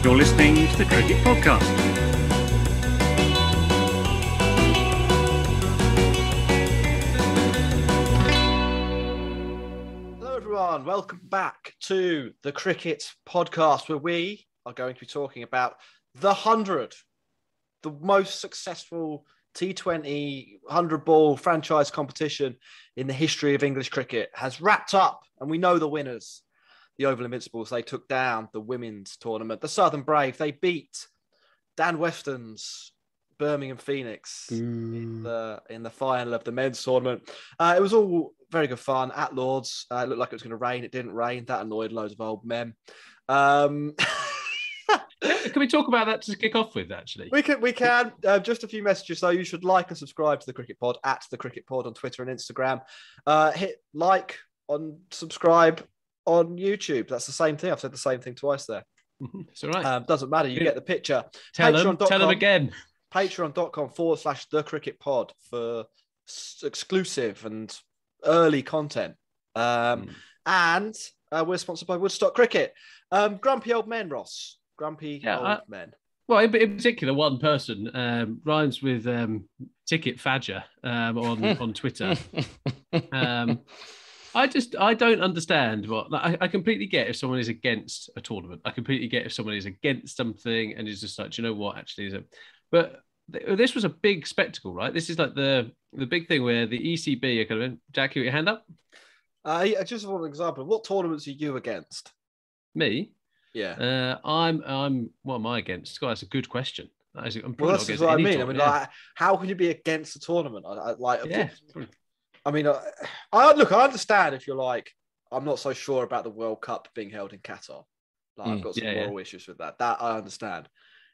You're listening to the Cricket Podcast. Hello everyone, welcome back to the Cricket Podcast, where we are going to be talking about the 100, the most successful T20 100-ball franchise competition in the history of English cricket has wrapped up, and we know the winners. The Oval Invincibles, they took down the women's tournament. The Southern Brave, they beat Dan Weston's Birmingham Phoenix in the final of the men's tournament. It was all very good fun at Lord's. It looked like it was going to rain. It didn't rain. That annoyed loads of old men. Can we talk about that to kick off with, actually? We can. Just a few messages, though. You should like and subscribe to the Cricket Pod at the Cricket Pod on Twitter and Instagram. Hit like on subscribe on YouTube. That's the same thing. I've said the same thing twice there. It's all right. Doesn't matter. You get the picture. Tell them again. Patreon.com/the Cricket Pod for exclusive and early content. And we're sponsored by Woodstock Cricket. Grumpy old men, Ross. Grumpy old men. Well, in particular, one person rhymes with Ticket Fadger on Twitter. I don't understand I completely get if someone is against a tournament. I completely get if someone is against something and is just like, you know what, actually is it? But this was a big spectacle, right? This is like the big thing where the ECB are kind of, Jack, you got your hand up? I just want an example. What tournaments are you against? Me? Yeah. I'm. What am I against? God, that's a good question. That's what I mean. I mean, like, how can you be against a tournament? I mean, I understand if you're like, I'm not so sure about the World Cup being held in Qatar. Like, I've got some moral issues with that. That I understand.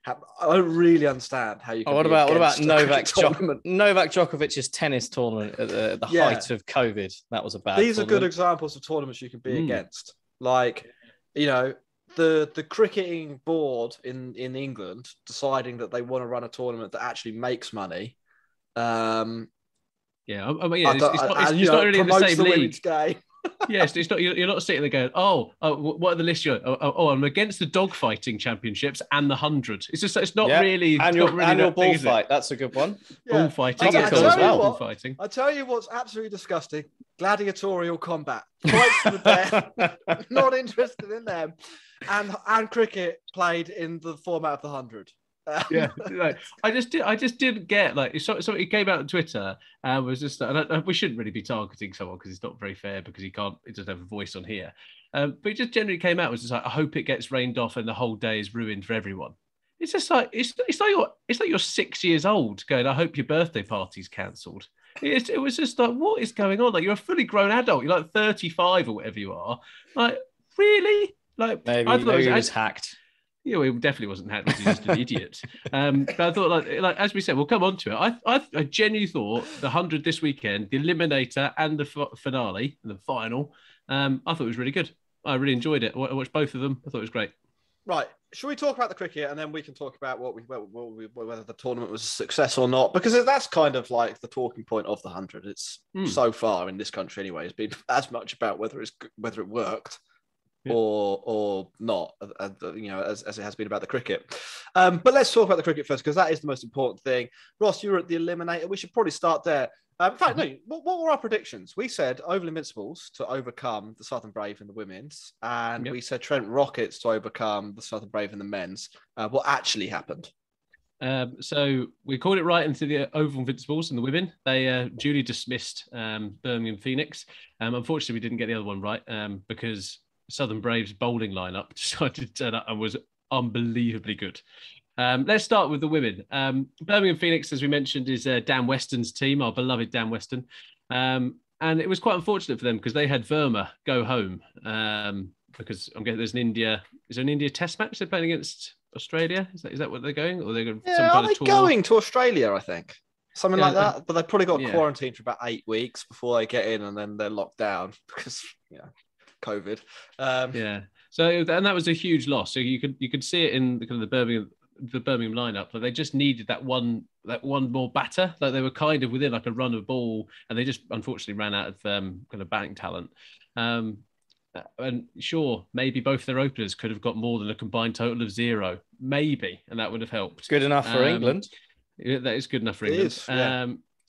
I don't really understand how you can. What about Novak Djokovic's tennis tournament at the height of COVID? That was a bad. These are good examples of tournaments you can be against. Like, you know, the cricketing board in England deciding that they want to run a tournament that actually makes money. Yeah, I mean, it's not really in the same league. Yes, it's not. You're not sitting there going, what are the lists? I'm against the dogfighting championships and the 100. It's just, it's not really annual bullfight. That's a good one. Yeah. Bullfighting as well. Bullfighting. I tell you what's absolutely disgusting: gladiatorial combat, fights to the death. Not interested in them, and cricket played in the format of the 100. Yeah, like, I just didn't get, like, so it came out on Twitter and was just, we shouldn't really be targeting someone because it's not very fair because he doesn't have a voice on here, but it just generally came out was just like, I hope it gets rained off and the whole day is ruined for everyone. It's just like it's like you're 6 years old going, I hope your birthday party's cancelled. It was just like, what is going on? Like, you're a fully grown adult, you're like 35 or whatever you are. Like, really? Like, maybe he was hacked. Yeah, well, he definitely wasn't happy. He's just an idiot. But I thought, like as we said, we'll come on to it. I genuinely thought the 100 this weekend, the eliminator and the finale, the final, I thought it was really good. I really enjoyed it. I watched both of them. I thought it was great. Right. Should we talk about the cricket and then we can talk about whether the tournament was a success or not? Because that's kind of like the talking point of the 100. It's so far in this country anyway. It's been as much about whether it worked. Yeah. Or not, you know, as it has been about the cricket. But let's talk about the cricket first, because that is the most important thing. Ross, you were at the eliminator. We should probably start there. In fact, no, what were our predictions? We said Oval Invincibles to overcome the Southern Brave in the women's, and we said Trent Rockets to overcome the Southern Brave in the men's. What actually happened? So we called it right into the Oval Invincibles and the women. They duly dismissed Birmingham Phoenix. Unfortunately, we didn't get the other one right because Southern Braves bowling lineup decided to turn up and was unbelievably good. Let's start with the women. Birmingham Phoenix, as we mentioned, is Dan Weston's team, our beloved Dan Weston. And it was quite unfortunate for them because they had Verma go home because I'm guessing there's an India test match they're playing against Australia. Is that what they're going? Or they're going some kind of tour? Going to Australia, I think. Something like that. But they've probably got quarantined for about 8 weeks before they get in, and then they're locked down because, COVID. So and that was a huge loss. So you could see it in the kind of the Birmingham lineup. Like, they just needed that one more batter. Like, they were kind of within like a run of ball, and they just unfortunately ran out of kind of batting talent. And sure, maybe both their openers could have got more than a combined total of 0, maybe, and that would have helped. Good enough for England. Yeah, that is good enough for It England. is, yeah.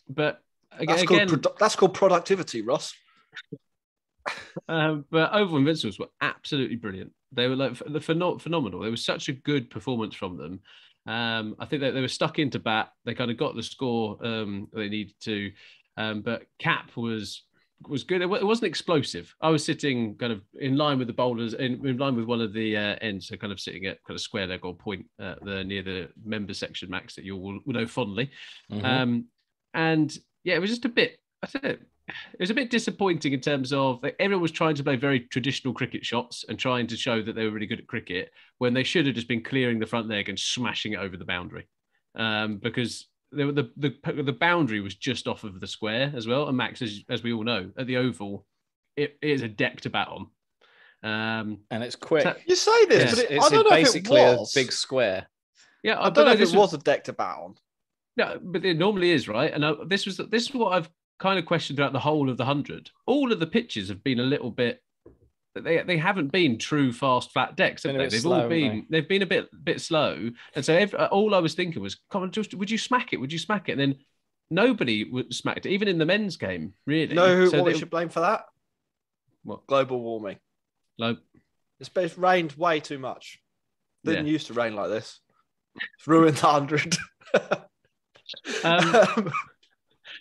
But that's again, that's called productivity, Ross. But Oval Invincibles were absolutely brilliant. They were like phenomenal. There was such a good performance from them. I think that they were stuck into bat. They kind of got the score they needed to. But Cap was good. It wasn't explosive. I was sitting kind of in line with the bowlers, in line with one of the ends, so kind of sitting at kind of square leg or point near the member section, Max, that you will know fondly. Mm-hmm. And yeah, it was just a bit. I said it was a bit disappointing in terms of everyone was trying to play very traditional cricket shots and trying to show that they were really good at cricket when they should have just been clearing the front leg and smashing it over the boundary, because the boundary was just off of the square as well. And Max, as we all know, at the Oval, it is a deck to bat on. And it's quick. You say this, but I don't know basically if it was a big square. Yeah, I don't know if it was a deck to bat on. No, but it normally is, right? And this is what I've kind of questioned throughout the whole of the 100. All of the pitches have been a little bit. They haven't been true fast flat decks, have they? They've been a bit slow, and so all I was thinking was, come on, just would you smack it? Would you smack it? And then nobody smacked it, even in the men's game, really. No, what we should blame for that? What? Global warming. It's rained way too much. Didn't used to rain like this. It's ruined the 100.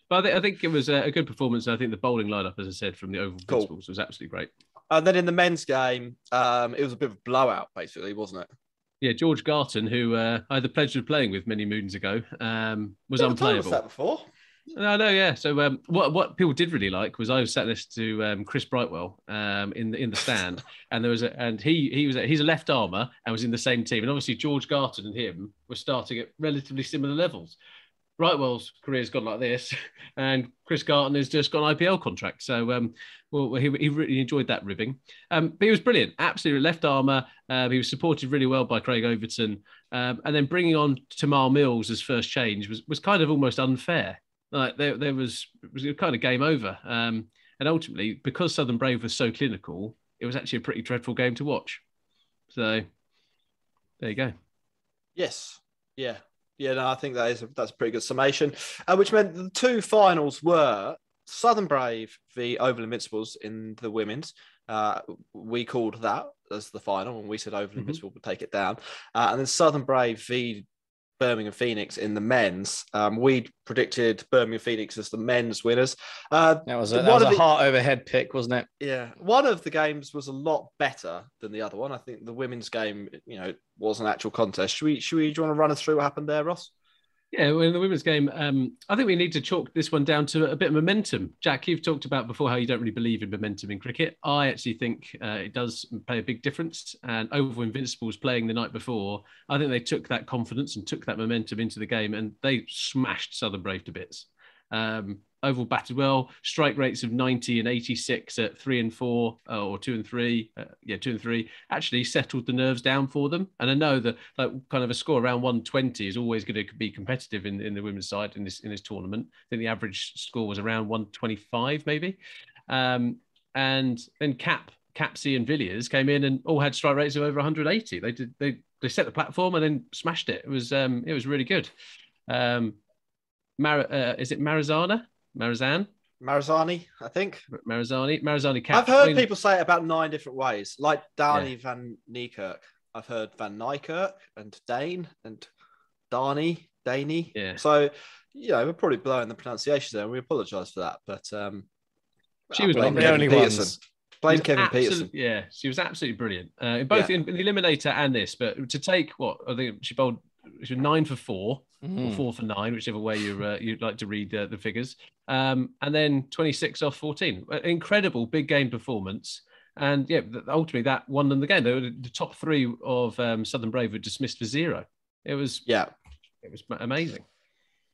But I think it was a good performance. I think the bowling lineup, as I said, from the Oval Invincibles was absolutely great. And then in the men's game, it was a bit of a blowout, basically, wasn't it? Yeah, George Garton, who I had the pleasure of playing with many moons ago, was unplayable. Told us that before. No, yeah. So what people did really like was I was sat next to Chris Brightwell in the stand, and he's a left armour and was in the same team, and obviously George Garton and him were starting at relatively similar levels. Brightwell's career's gone like this, and Chris Garton has just got an IPL contract. So, he really enjoyed that ribbing. But he was brilliant, absolutely left armour. He was supported really well by Craig Overton, and then bringing on Tamar Mills as first change was kind of almost unfair. Like it was kind of game over. And ultimately, because Southern Brave was so clinical, it was actually a pretty dreadful game to watch. So, there you go. Yes. Yeah. Yeah, no, I think that's a pretty good summation, which meant the two finals were Southern Brave v Oval Invincibles in the women's. We called that as the final, and we said Oval Invincibles would take it down. And then Southern Brave v Birmingham Phoenix in the men's. We predicted Birmingham Phoenix as the men's winners. That was a heart overhead pick, wasn't it? Yeah. One of the games was a lot better than the other one. I think the women's game, was an actual contest. Do you want to run us through what happened there, Ross? Yeah, well, in the women's game, I think we need to chalk this one down to a bit of momentum. Jack, you've talked about before how you don't really believe in momentum in cricket. I actually think it does play a big difference. And Oval Invincibles playing the night before, I think they took that confidence and took that momentum into the game, and they smashed Southern Brave to bits. Oval batted well, strike rates of 90 and 86 at 3 and 4 or 2 and 3. 2 and 3 actually settled the nerves down for them. And I know that kind of a score around 120 is always going to be competitive in the women's side in this tournament. I think the average score was around 125 maybe. And then Capsy and Villiers came in and all had strike rates of over 180. They set the platform and then smashed it. It was really good. Is it Marizani, I think. Marizani Cap. I've heard people say it about 9 different ways, like Dani van Niekerk. I've heard Van Niekerk and Dane and Dani. Yeah. So, we're probably blowing the pronunciation there, and we apologise for that. But she was blame the only Peterson. Blame Kevin Peterson. Yeah, she was absolutely brilliant in both in the eliminator and this. But to take I think she bowled 9 for 4. Or 4 for 9, whichever way you'd like to read the figures. And then 26 off 14. Incredible big game performance. And ultimately that won them the game. They were the top 3 of Southern Brave were dismissed for 0. It was amazing.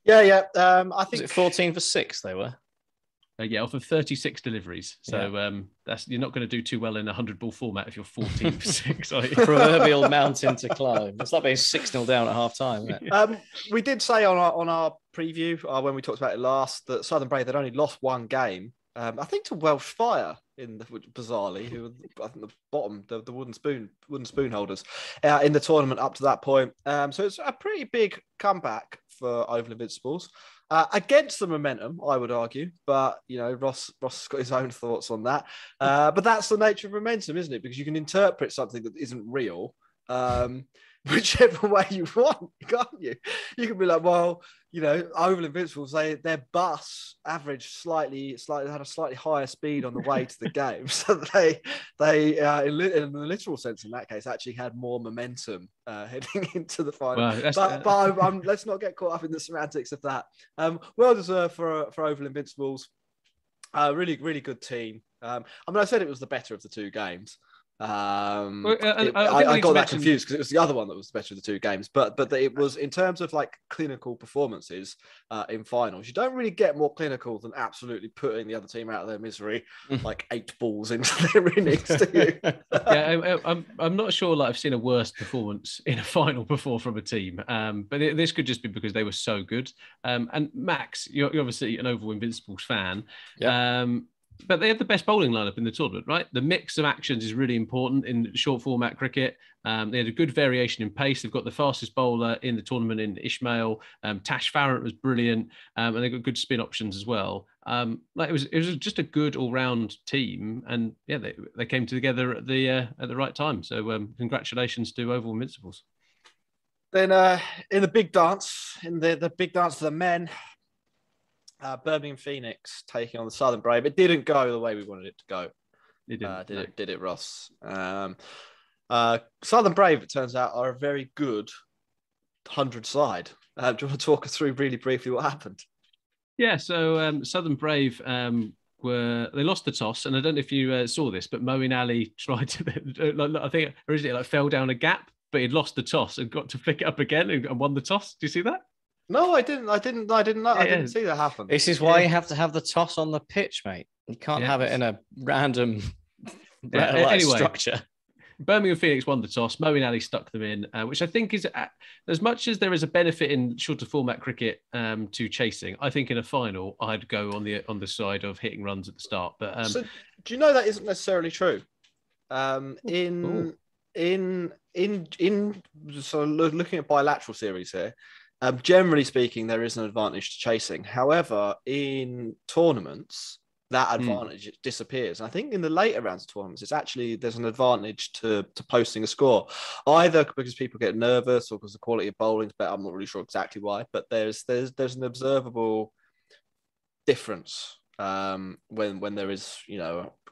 Yeah. I think was it 14 for 6 they were. Off of 36 deliveries. So you're not going to do too well in a 100-ball format if you're 14 for 6. Are you? Proverbial mountain to climb. It's like being 6-0 down at half time, isn't it? We did say on our preview when we talked about it last that Southern Brave had only lost one game I think to Welsh Fire bizarrely, who were, I think the bottom, the wooden spoon holders in the tournament up to that point. So it's a pretty big comeback for Oval Invincibles against the momentum, I would argue. But Ross has got his own thoughts on that. But that's the nature of momentum, isn't it? Because you can interpret something that isn't real. Whichever way you want, can't you? You can be like, well, Oval Invincibles, their bus averaged slightly had a slightly higher speed on the way to the game, so they in the literal sense in that case actually had more momentum heading into the final. Well, but let's not get caught up in the semantics of that. Well deserved for Oval Invincibles. Really, really good team. I said it was the better of the two games. I got that confused because it was the other one that was the better of the two games, but it was in terms of like clinical performances in finals. You don't really get more clinical than absolutely putting the other team out of their misery, like 8 balls into their innings. Do you? Yeah, I'm not sure. Like I've seen a worse performance in a final before from a team, but this could just be because they were so good. And Max, you're obviously an Oval Invincibles fan. Yep. But they have the best bowling lineup in the tournament, right? The mix of actions is really important in short format cricket. They had a good variation in pace. They've got the fastest bowler in the tournament in Ishmael. Tash Farrant was brilliant, and they've got good spin options as well. It was just a good all round team, and yeah, they came together at the right time. So congratulations to Oval Invincibles. Then in the big dance, the big dance for the men. Birmingham Phoenix taking on the Southern Brave. It didn't go the way we wanted it to go. It didn't. Did it, Ross? Southern Brave, it turns out, are a very good 100 side. Do you want to talk us through really briefly what happened? Yeah, so Southern Brave they lost the toss, and I don't know if you saw this, but Moeen Ali tried to, I think originally fell down a gap, but he'd lost the toss and got to flick it up again and won the toss. Do you see that? No, I didn't know. I didn't see that happen. This is why you have to have the toss on the pitch, mate. You can't have it in a random structure. Birmingham Phoenix won the toss. Moeen Ali stuck them in, which I think is, as much as there is a benefit in shorter format cricket to chasing, I think in a final I'd go on the side of hitting runs at the start. But so, do you know that isn't necessarily true? In so looking at bilateral series here. Generally speaking, there is an advantage to chasing. However, in tournaments, that advantage disappears. And I think in the later rounds of tournaments, there's an advantage to posting a score, either because people get nervous or because the quality of bowling is better. I'm not really sure exactly why, but there's an observable difference when there is,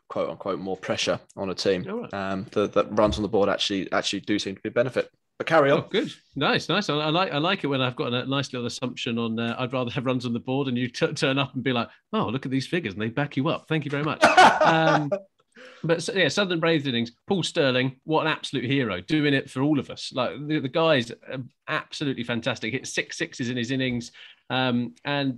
quote unquote, more pressure on a team. Right. That runs on the board actually do seem to be a benefit. But carry on. Oh, good, nice. I like it when I've got a nice little assumption on. I'd rather have runs on the board, and you turn up and be like, "Oh, look at these figures," and they back you up. Thank you very much. But yeah, Southern Braves innings. Paul Sterling, what an absolute hero, doing it for all of us. Like the guy's absolutely fantastic. Hit 6 sixes in his innings. And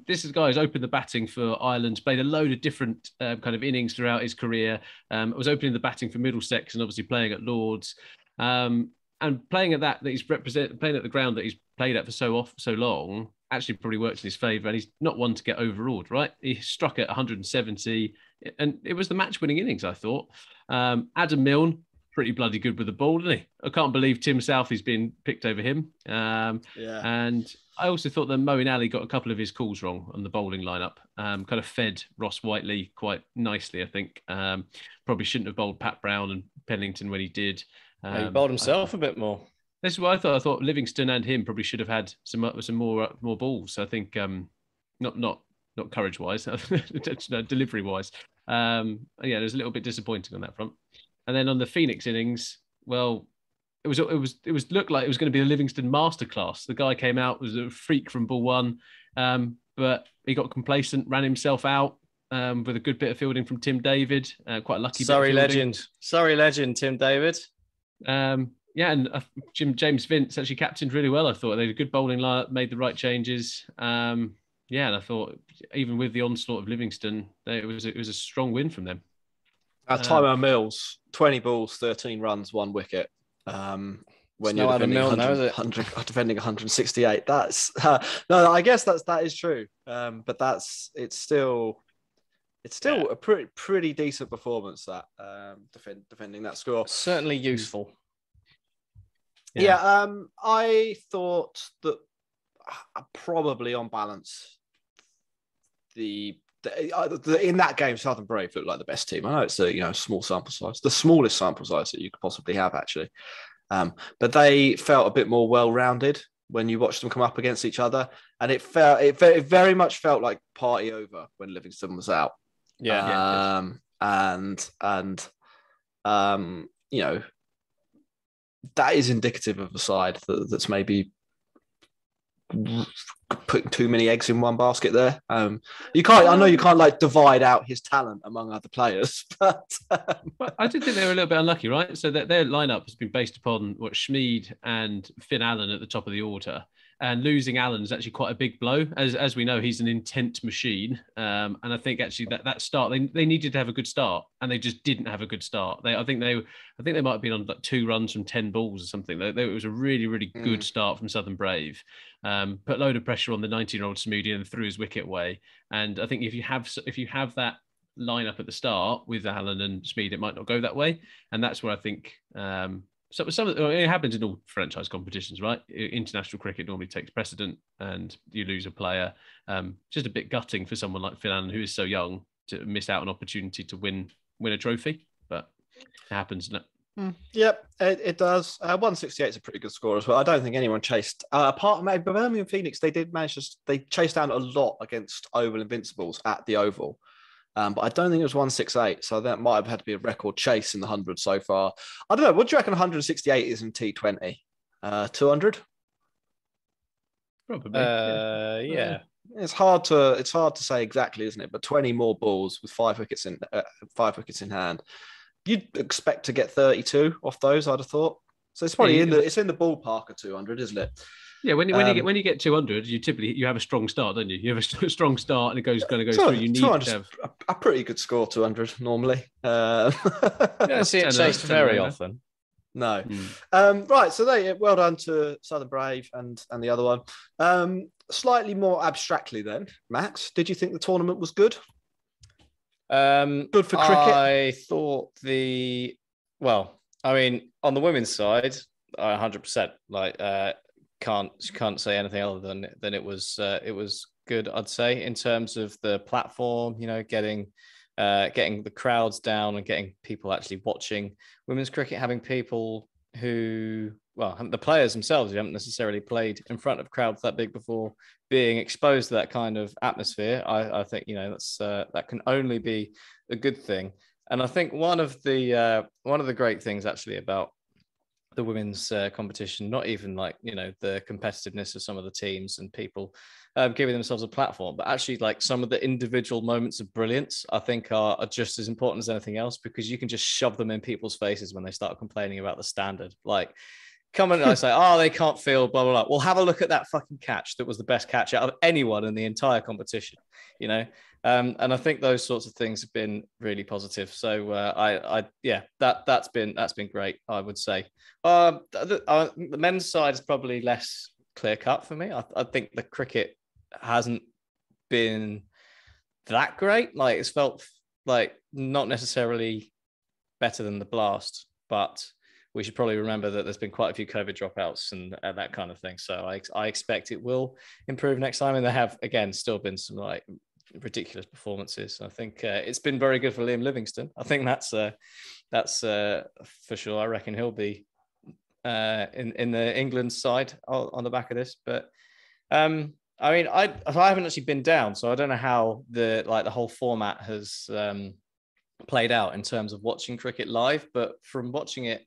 this is a guy who's opened the batting for Ireland, played a load of different kind of innings throughout his career. Was opening the batting for Middlesex and obviously playing at Lords. And playing at playing at the ground that he's played at for so long, actually probably works in his favour. And he's not one to get overawed, right? He struck at 170, and it was the match-winning innings, I thought. Adam Milne, pretty bloody good with the ball, isn't he? I can't believe Tim Southey's been picked over him. And I also thought that Moeen Ali got a couple of his calls wrong on the bowling lineup. Kind of fed Ross Whiteley quite nicely, I think. Probably shouldn't have bowled Pat Brown and Pennington when he did. He bowled himself a bit more. This is what I thought. I thought Livingston and him probably should have had some more balls. I think not courage wise, delivery wise. It was a little bit disappointing on that front. And then on the Phoenix innings, well, it looked like it was going to be a Livingston masterclass. The guy came out, was a freak from ball one, but he got complacent, ran himself out. With a good bit of fielding from Tim David, quite a lucky. Surrey legend, Tim David. And James Vince actually captained really well. I thought they had a good bowling lineup, made the right changes. And I thought even with the onslaught of Livingston, it was a strong win from them. Tyler Mills, 20 balls, 13 runs, 1 wicket. When you're defending 168, that's no. I guess that is true. But it's still It's still a pretty decent performance, that defending that score. Certainly useful. Yeah, I thought that probably on balance, in that game, Southern Brave looked like the best team. I know it's a small sample size, the smallest sample size that you could possibly have, actually. But they felt a bit more well-rounded when you watched them come up against each other, and it very much felt like party over when Livingston was out. That is indicative of a side that's maybe putting too many eggs in one basket there. You can't. I know you can't like divide out his talent among other players, but I did think they were a little bit unlucky, right? So that their lineup has been based upon Schmid and Finn Allen at the top of the order. And losing Allen is actually quite a big blow. As we know, he's an intent machine. And I think actually that start, they needed to have a good start, and they just didn't have a good start. I think they might have been on like 2 runs from 10 balls or something. It was a really, really good start from Southern Brave. Put a load of pressure on the 19-year-old Smoody and threw his wicket away. And I think if you have that lineup at the start with Allen and Schmid, it might not go that way. And that's where I think it happens in all franchise competitions, right? International cricket normally takes precedent, and you lose a player. Just a bit gutting for someone like Finn Allen, who is so young, to miss out on opportunity to win a trophy, but it happens, doesn't it? Yep, it does. 168 is a pretty good score as well. I don't think anyone chased, apart from maybe Birmingham Phoenix, they did manage they chased down a lot against Oval Invincibles at the Oval. But I don't think it was 168, so that might have had to be a record chase in the 100 so far. I don't know. What do you reckon 168 is in T20? 200? Probably. Yeah. It's hard to say exactly, isn't it? But 20 more balls with 5 wickets in hand. You'd expect to get 32 off those, I'd have thought. So it's probably in the ballpark of 200, isn't it? Yeah, when you get 200, you have a strong start, don't you? You have a strong start, and it going to go through. You need to have a pretty good score. 200 normally. You don't see it chased very often. No. Right. So well done to Southern Brave and the other one. Slightly more abstractly, then, Max, did you think the tournament was good? Good for cricket. I thought on the women's side, 100%. Can't say anything other than it was good, I'd say, in terms of the platform, getting the crowds down and getting people actually watching women's cricket, having people the players themselves who haven't necessarily played in front of crowds that big before being exposed to that kind of atmosphere. I think that can only be a good thing. And I think one of the great things actually about the women's competition, not even the competitiveness of some of the teams and people giving themselves a platform, but actually some of the individual moments of brilliance, I think are just as important as anything else, because you can just shove them in people's faces when they start complaining about the standard. Come and I say, they can't field, blah, blah, blah. Well, have a look at that fucking catch that was the best catch out of anyone in the entire competition, And I think those sorts of things have been really positive. So that's been great, I would say. The men's side is probably less clear cut for me. I think the cricket hasn't been that great. It's felt not necessarily better than the Blast, but we should probably remember that there's been quite a few COVID dropouts and that kind of thing. So I expect it will improve next time. And there have, again, still been some ridiculous performances. I think it's been very good for Liam Livingstone. I think that's for sure. I reckon he'll be in the England side on the back of this. But I haven't actually been down, so I don't know how the whole format has played out in terms of watching cricket live. But from watching it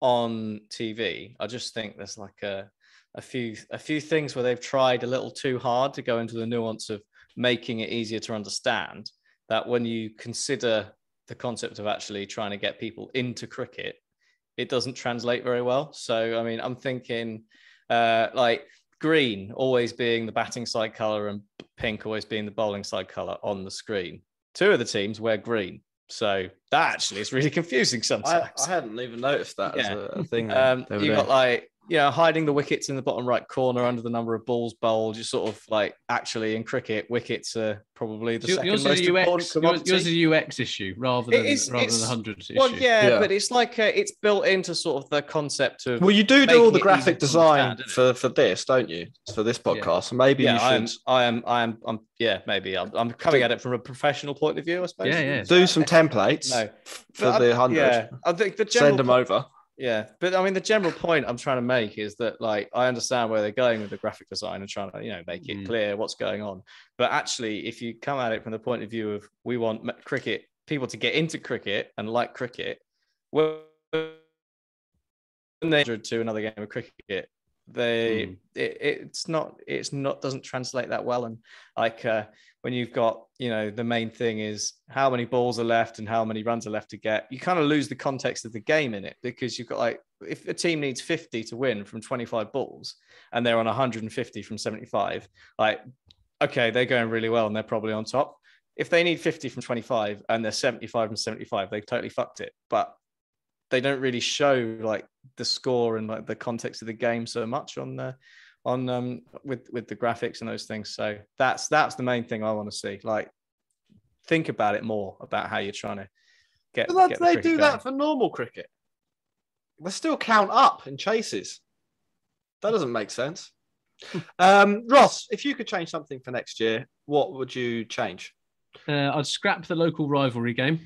on TV, I just think there's a few things where they've tried a little too hard to go into the nuance of making it easier to understand, that when you consider the concept of actually trying to get people into cricket, it doesn't translate very well. So, I'm thinking green always being the batting side colour and pink always being the bowling side colour on the screen. 2 of the teams wear green. So that actually is really confusing sometimes. I hadn't even noticed that as a thing. You got hiding the wickets in the bottom right corner under the number of balls bowled. You sort of like actually in cricket, wickets are probably the second most important commodity. Yours is a UX issue rather than the hundreds issue. Well, but it's like it's built into sort of the concept of. Well, you do all the graphic design for this, don't you? For this podcast, maybe you should. Maybe I'm coming at it from a professional point of view, I suppose. Yeah. Do some templates for the 100. Yeah, I think the general send them over. Yeah, but I mean, the general point I'm trying to make is that, like, I understand where they're going with the graphic design and trying to, make it clear what's going on. But actually, if you come at it from the point of view of we want people to get into cricket and like cricket, when they to another game of cricket, it's not doesn't translate that well. And like when you've got the main thing is how many balls are left and how many runs are left to get, you kind of lose the context of the game in it, because you've got, like, if a team needs 50 to win from 25 balls and they're on 150 from 75, like, okay, they're going really well and they're probably on top. If they need 50 from 25 and they're 75 from 75, they totally fucked it. But they don't really show like the score and like the context of the game so much with the graphics and those things. So that's the main thing I want to see. Like, think about it more about how you're trying to get. But they do that for normal cricket. They still count up in chases. That doesn't make sense. Ross, if you could change something for next year, what would you change? I'd scrap the local rivalry game.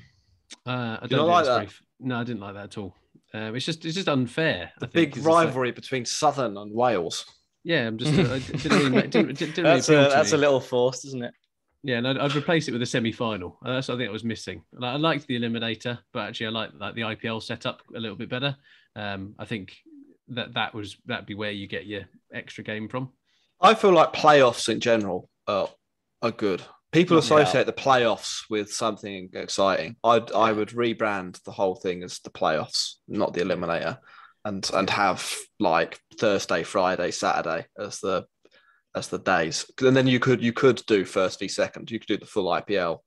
I don't like that. No, I didn't like that at all. It's just unfair. The big rivalry between Southern and Wales. Yeah, I'm just. It didn't really that's a little forced, isn't it? Yeah, and I'd replace it with a semi-final. That's what I think I was missing. I liked the eliminator, but actually I like the IPL setup a little bit better. I think that'd be where you get your extra game from. I feel like playoffs in general are good. People associate the playoffs with something exciting. I would rebrand the whole thing as the playoffs, not the eliminator, and have like Thursday, Friday, Saturday as the days. And then you could do first v second. You could do the full IPL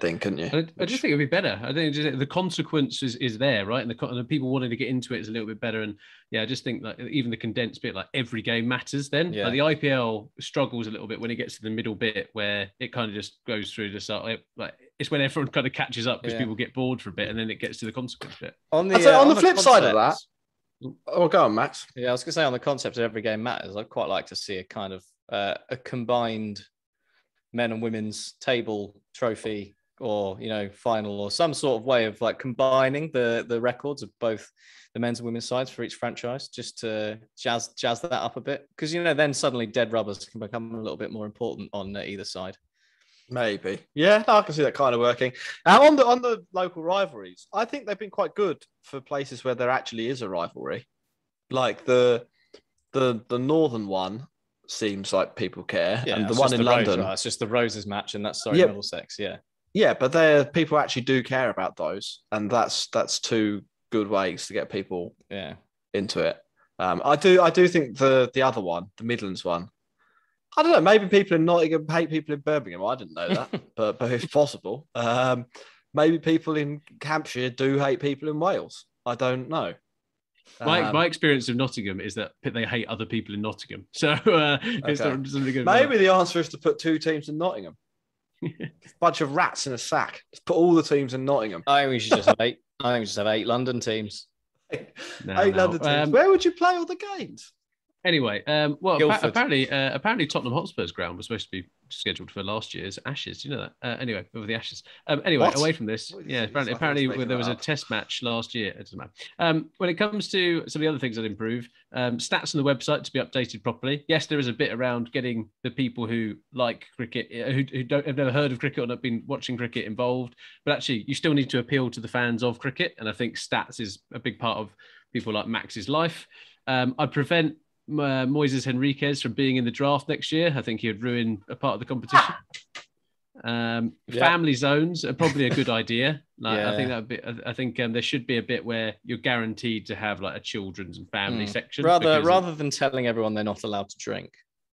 thing, couldn't you? I just think it'd be better. I think the consequence is there, right? And the people wanting to get into it is a little bit better. And I just think that even the condensed bit, like every game matters then. Like the IPL struggles a little bit when it gets to the middle bit where it kind of just goes through the start. Like it's when everyone kind of catches up because people get bored for a bit, and then it gets to the consequence bit. On the flip side of that, go on, Max. Yeah, I was going to say, on the concept of every game matters, I'd quite like to see a kind of a combined men and women's table trophy, or final, or some sort of way of like combining the records of both the men's and women's sides for each franchise, just to jazz that up a bit, because then suddenly dead rubbers can become a little bit more important on either side. Maybe, yeah, I can see that kind of working. On the local rivalries, I think they've been quite good for places where there actually is a rivalry, like the northern one. Seems like people care, and the one in London, it's just the Roses match, and that's Middlesex, but people actually do care about those, and that's two good ways to get people into it. I do think the other one, the Midlands one, I don't know, maybe people in Nottingham hate people in Birmingham. I didn't know that, but it's possible. Maybe people in Hampshire do hate people in Wales. I don't know. My experience of Nottingham is that they hate other people in Nottingham. So it's not something good. Maybe the answer is to put two teams in Nottingham. Bunch of rats in a sack. Let's put all the teams in Nottingham. I think we should just have 8. I think we should have 8 London teams. London teams. Where would you play all the games? Anyway, apparently Tottenham Hotspur's ground was supposed to be scheduled for last year's Ashes. Do you know that? Anyway, over the Ashes. Away from this, apparently there was a test match last year. It doesn't matter. When it comes to some of the other things that improve, stats on the website to be updated properly. Yes, there is a bit around getting the people who like cricket, who have never heard of cricket or not been watching cricket involved. But actually, you still need to appeal to the fans of cricket, and I think stats is a big part of people like Max's life. I'd prevent Moises Henriquez from being in the draft next year. I think he would ruin a part of the competition. Family zones are probably a good idea. I think there should be a bit where you're guaranteed to have like a children's and family section, rather than telling everyone they're not allowed to drink.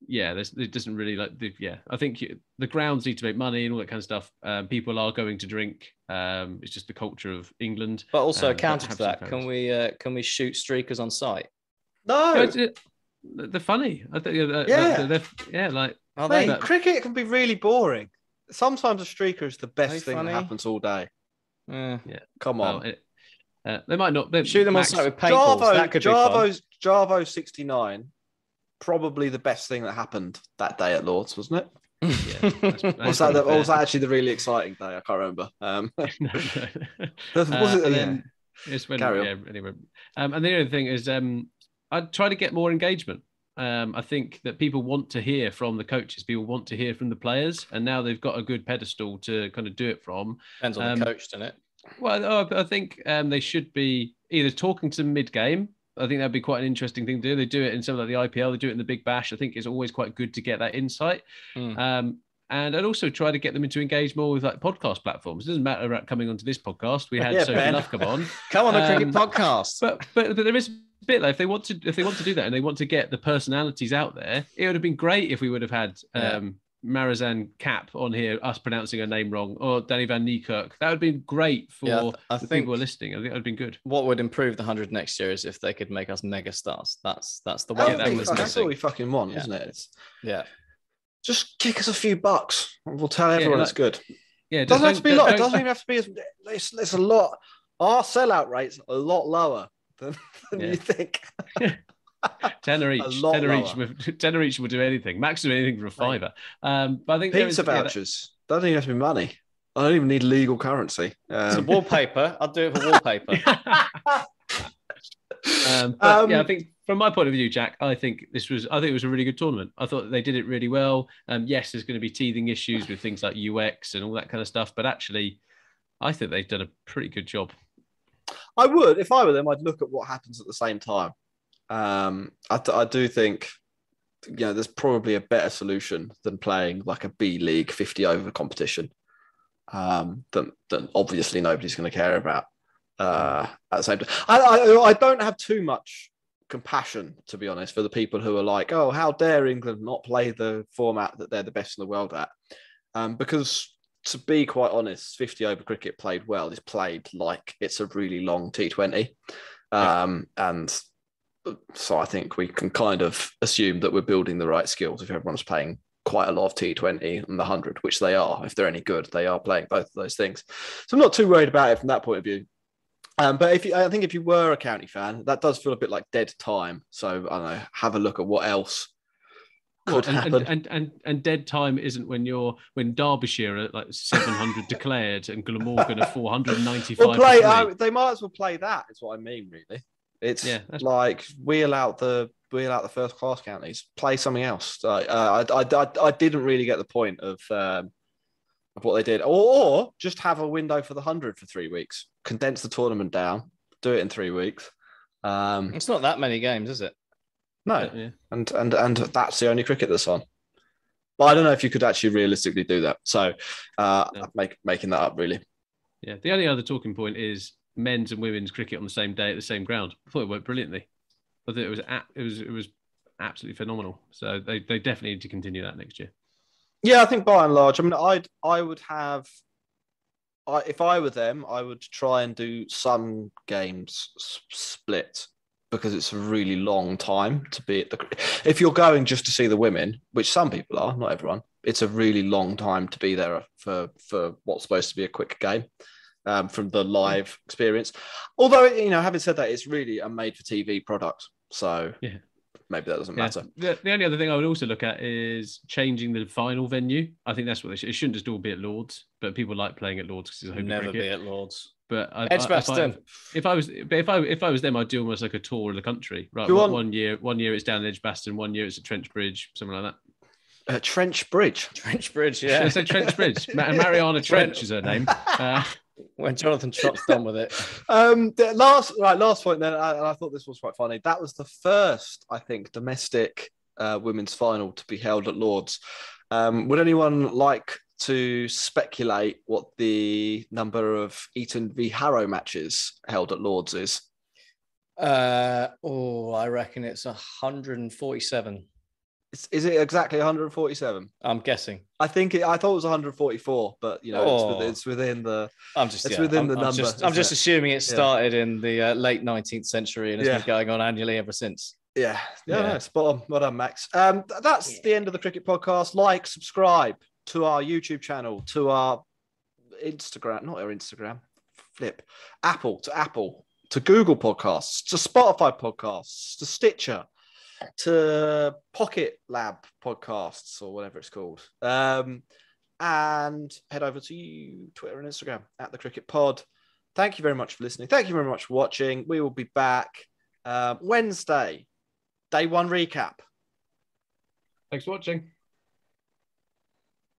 It doesn't really I think the grounds need to make money and all that kind of stuff. People are going to drink. It's just the culture of England. But also counter to that, can we shoot streakers on site? No. They're funny. I think. Like Are Mate, they? cricket can be really boring. Sometimes a streaker is the Are they best thing funny? that happens all day. Yeah. Come on. They might not. Shoot them on site with paintballs. That could be fun. Jarvo 69, probably the best thing that happened that day at Lords, wasn't it? Yeah, Was that actually the really exciting day? I can't remember. No. Was it? Then it's when, anyway. And the other thing is, I'd try to get more engagement. I think that people want to hear from the coaches. People want to hear from the players, and now they've got a good pedestal to kind of do it from. Depends on the coach, doesn't it? Well, I think they should be either talking to mid-game. I think that'd be quite an interesting thing to do. They do it in something like the IPL. They do it in the Big Bash. I think it's always quite good to get that insight. And I'd also try to get them to engage more with like podcast platforms. It doesn't matter about coming onto this podcast. We had Sophie Luff come on. Come on the cricket podcast. But there is a bit like if they want to do that and they want to get the personalities out there, it would have been great if we would have had Marizan Cap on here, us pronouncing her name wrong, or Danny Van Niekerk. That would have been great for the people who are listening. I think that would have been good. What would improve the 100 next year is if they could make us mega stars. That's the one thing that's missing. That's what we fucking want, isn't it? Just kick us a few bucks. We'll tell everyone it's good. Yeah, it doesn't have to be a lot. It doesn't even have to be. It's a lot. Our sellout rate's a lot lower than you think. Tenner each will do anything. Max will do anything for a fiver. But I think pizza vouchers doesn't even have to be money. I don't even need legal currency. It's a wallpaper. I'll do it for wallpaper. I think from my point of view, Jack, I think it was a really good tournament. I thought they did it really well. Yes, there's going to be teething issues with things like UX and all that kind of stuff, but actually, I think they've done a pretty good job. I would, if I were them, I'd look at what happens at the same time. I do think, there's probably a better solution than playing like a B League 50 over competition. That obviously nobody's going to care about. At the same time, I don't have too much compassion, to be honest, for the people who are like, oh, how dare England not play the format that they're the best in the world at? Because to be quite honest, 50 over cricket played well is played like it's a really long T20. And so I think we can kind of assume that we're building the right skills if everyone's playing quite a lot of T20 and the 100, which they are. If they're any good, they are playing both of those things. So I'm not too worried about it from that point of view. But I think if you were a county fan, that does feel a bit like dead time. So I don't know, have a look at what else could happen. And dead time isn't when Derbyshire are like 700 declared and Glamorgan are 495. They might as well play that. Is what I mean, really. It's like wheel out the first class counties. Play something else. I didn't really get the point of what they did, or just have a window for the 100 for 3 weeks. Condense the tournament down. Do it in 3 weeks. It's not that many games, is it? No, and that's the only cricket that's on. But I don't know if you could actually realistically do that. So making that up, really. Yeah. The only other talking point is men's and women's cricket on the same day at the same ground. I thought it worked brilliantly. I thought it was absolutely phenomenal. So they definitely need to continue that next year. Yeah, I think by and large, I mean, I would have. If I were them, I would try and do some games split, because it's a really long time to be at the. If you're going just to see the women, which some people are, not everyone, it's a really long time to be there for what's supposed to be a quick game. From the live experience. Although, having said that, it's really a made-for-TV product. So maybe that doesn't matter. The only other thing I would also look at is changing the final venue. I think that's what they should. It shouldn't just all be at Lords, but people like playing at Lords because it's never be at Lords. But Edgbaston. If I was them, I'd do almost like a tour of the country. Right, one year it's down in Edgbaston, 1 year it's at Trench Bridge, something like that. Trench Bridge. Trench Bridge, yeah. I said Trench Bridge. Mariana Trench is her name. When Jonathan Trott's done with it. The last point then, and I thought this was quite funny. That was the first, I think, domestic women's final to be held at Lords. Would anyone like to speculate what the number of Eton v Harrow matches held at Lords is? I reckon it's 147. Is it exactly 147? I'm guessing. I thought it was 144, but it's within the. Within the number. I'm just assuming it started in the late 19th century and it's been going on annually ever since. Yeah. Yeah. No, spot on. Well done, Max. That's the end of the Cricket Podcast. Like, subscribe to our YouTube channel, to our Instagram, not our Instagram, Apple, to Google Podcasts, to Spotify Podcasts, to Stitcher, to Pocket Lab Podcasts, or whatever it's called. And head over to Twitter and Instagram at the Cricket Pod. Thank you very much for listening. Thank you very much for watching. We will be back Wednesday, day one recap. Thanks for watching.